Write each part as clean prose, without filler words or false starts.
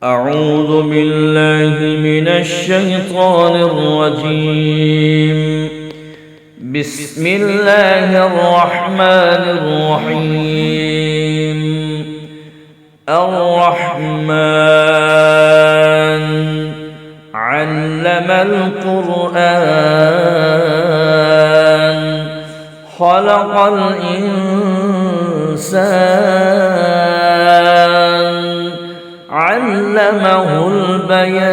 أعوذ بالله من الشيطان الرجيم. بسم الله الرحمن الرحيم. الرحمن علم القرآن خلق الإنسان علمه البيان.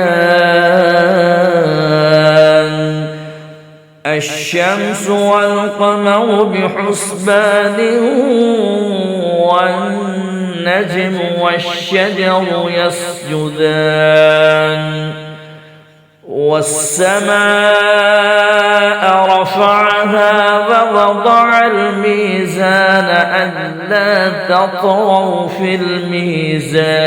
الشمس والقمر بحسبان والنجم والشجر يسجدان. والسماء رفعها ووضع الميزان ألا تطغوا في الميزان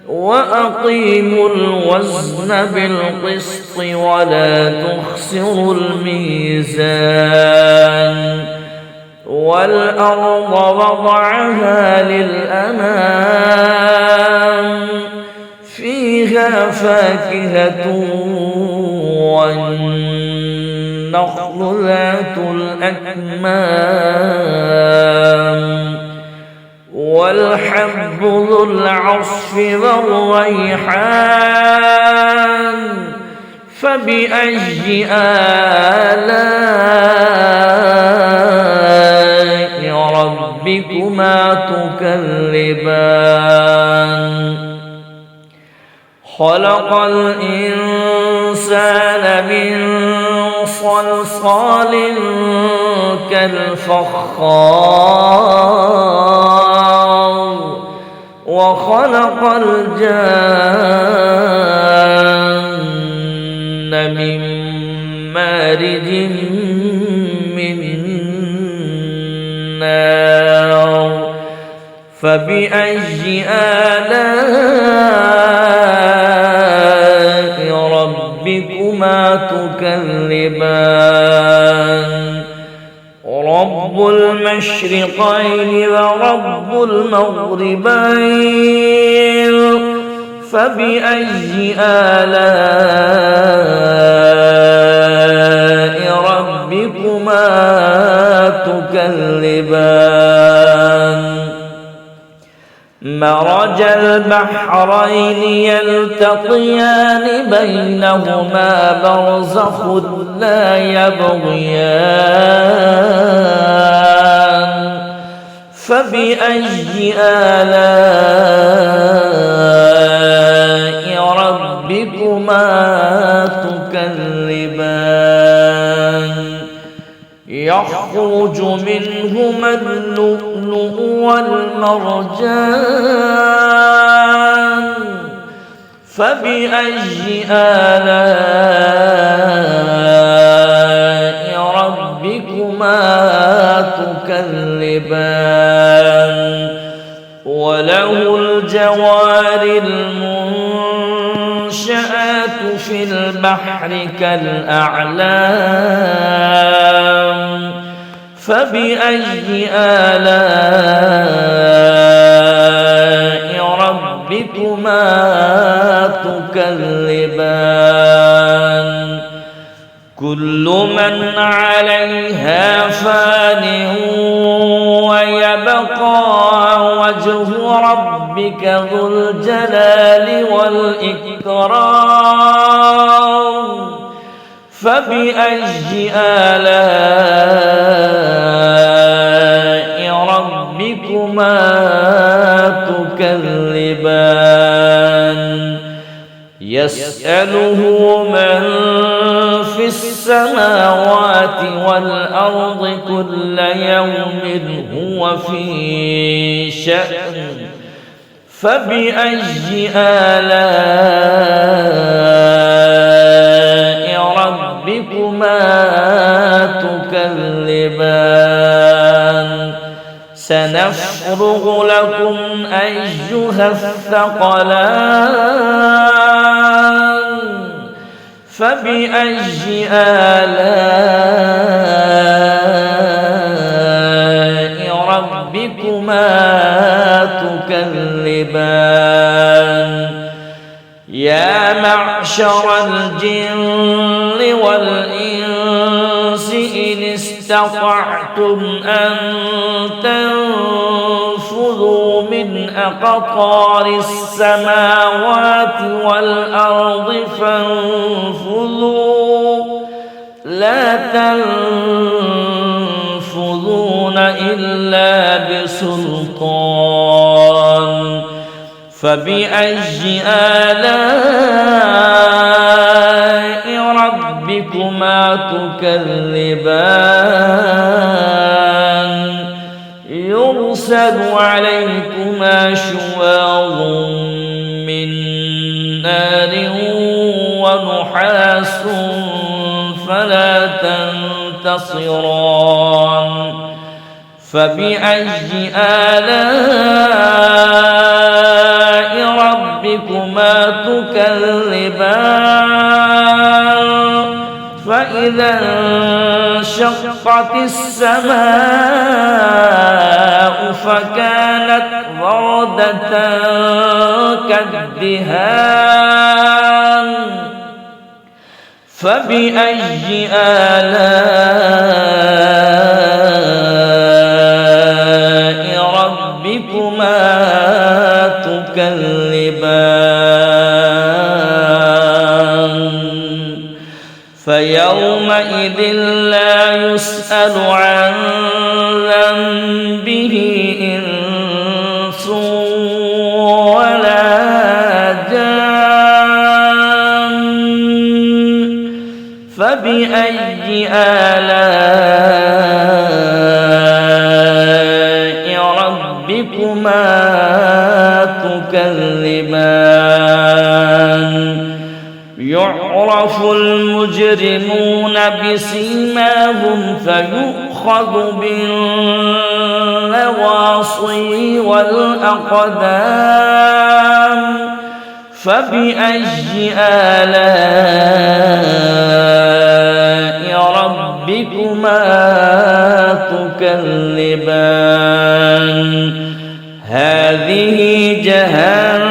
وأقيموا الوزن بالقسط ولا تخسروا الميزان. والأرض وضعها للأنام فيها فاكهة والنخل ذات الأكمام والحب ذو العصف والريحان. فبأي آلاء ربكما تكذبان. خلق الإنسان من صلصال كالفخار وخلق الجان من مارج من نار. فبأي آلاء ربكما تكذبان. رب المشرقين ورب المغربين. فبأي آلاء ربكما تكذبان. مرج البحرين يلتقيان بينهما برزخ لا يبغيان. فبأي آلاء ربكما تكذبان. يخرج منهما اللؤلؤ والمرجان. فبأي آلاء ربكما تكذبان. وله الجوار المنشآت في البحر كالأعلام. فبأي آلاء ربكما تكذبان. كل من عليها فان ويبقى وجه ربك ذو الجلال والإكرام. فبأي آلاء ربكما تكذبان. يسأله من في السماوات والأرض كل يوم هو في شأن. فبأي آلاء ربكما تكذبان. سنفرغ لكم أيها الثقلان. فبأي آلاء ربكما تكذبان. تكذبان يا معشر الجن والإنس إن استطعتم أن تنفذوا من أقطار السماوات والأرض فانفذوا لا تنفذون إلا بسلطان فبأي آلاء ربكما تكذبان يرسل عليكما شواظ من نار ونحاس فلا تنتصران فبأي آلاء ربكما تكذبان فإذا انشقت السماء فكانت وردة كالدهان فبأي آلاء ربكما تكذبان فيومئذ لا يسأل عن ذنبه إنس ولا جان فبأي آلاء ربكما تكذبان يعرف المجرمون بسيماهم فيؤخذ بالنواصي والأقدام فبأي آلاء ربكما تكذبان هذه جهنم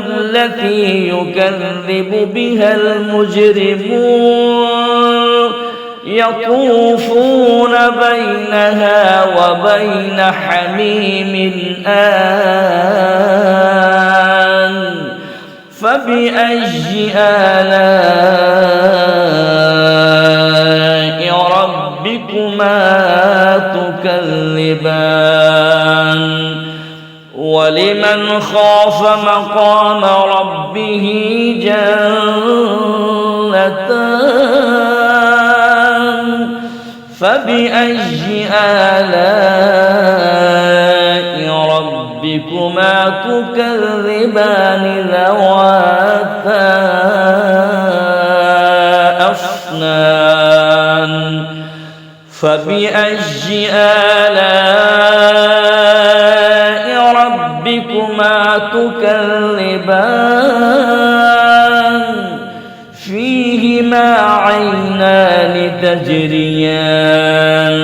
التي يكذب بها المجرمون يطوفون بينها وبين حميم آن فبأي آلاء ربكما تكذبان ولمن خاف مقام ربه جنتان فبأي آلاء ربكما تكذبان ذواتا أفنان فبأي آلاء ربكما تكذبان فيهما عينان تجريان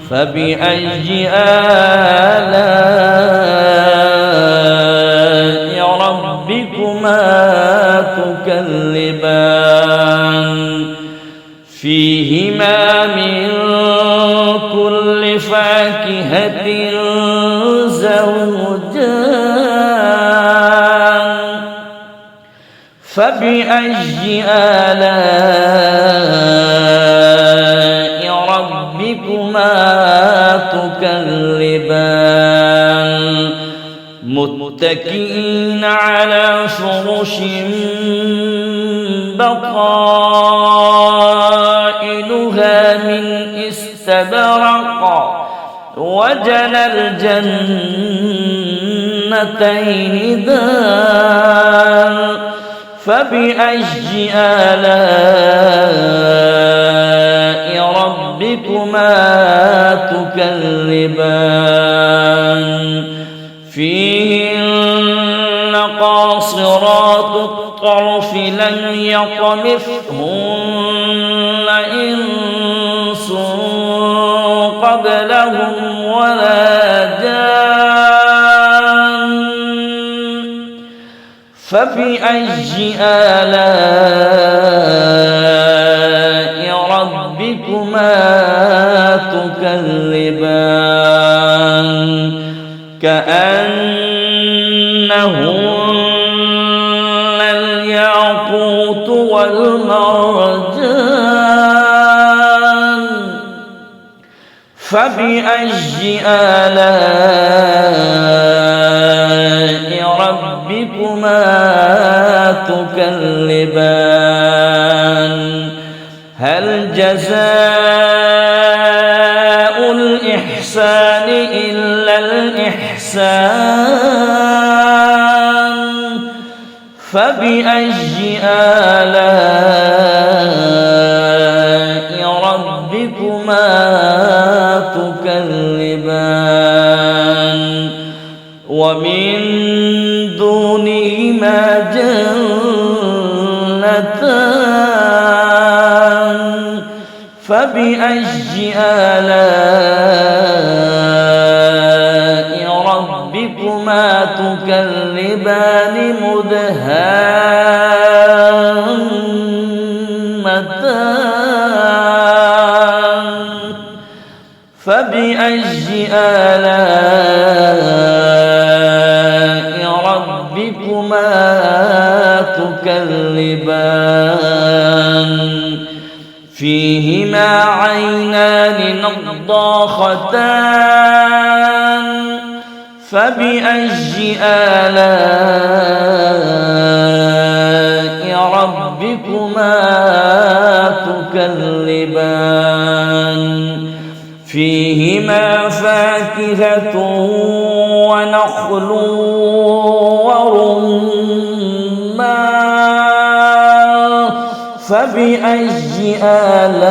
فبأي آلاء ربكما تكذبان فيهما من كل فاكهة زوجان فبأي آلاء ربكما تكذبان متكئين على فرش بطائنها من استبرق وجنى الجنتين دان فبأي آلاء ربكما تكذبان فيهن قاصرات الطرف لم يطمثهن إنس قبلهم ولا جان فبأي آلاء ربكما تكذبان كأنهن الياقوت والمرجان فبأي آلاء ربكما تكذبان هل جزاء الإحسان إلا الإحسان فبأي آلاء ربكما تكذبان ومن دونهما جنتان فبأي آلاء ربكما تكذبان مدهامتان فبأي آلاء ربكما تكذبان فيهما عينان نضاختان فبأي آلاء ربكما تكذبان فيهما فاكهة ونخل ورمان فبأي آلاء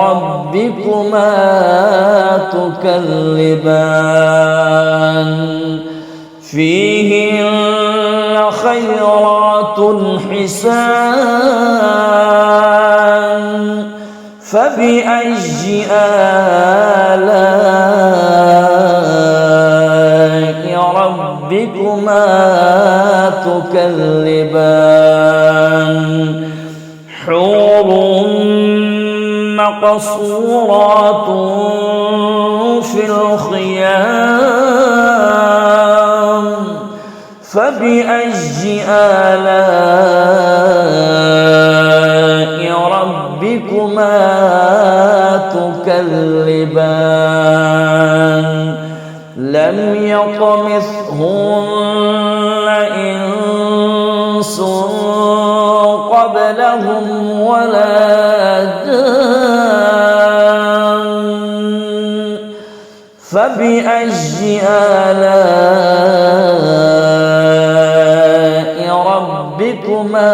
ربكما تكذبان فيهن خيرات حسان فبأي آلاء ربكما تكذبان حور مقصورات في الخيام فبأي آلاء ربكما تكذبان لم يطمثهن إنس قبلهم ولا جان فبأي آلاء ربكما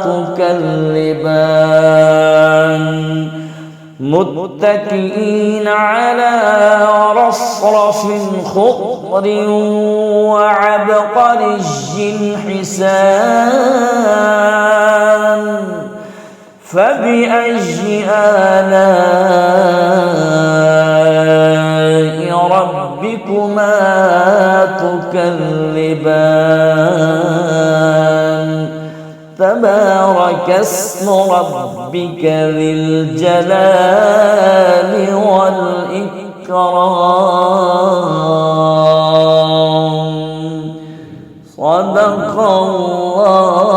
تكذبان متكئين على رصرف خضر وعبقري حسان فبأي آلاء ربكما تكذبان تبارك اسم ربك ذي الجلال والإكرام صدق الله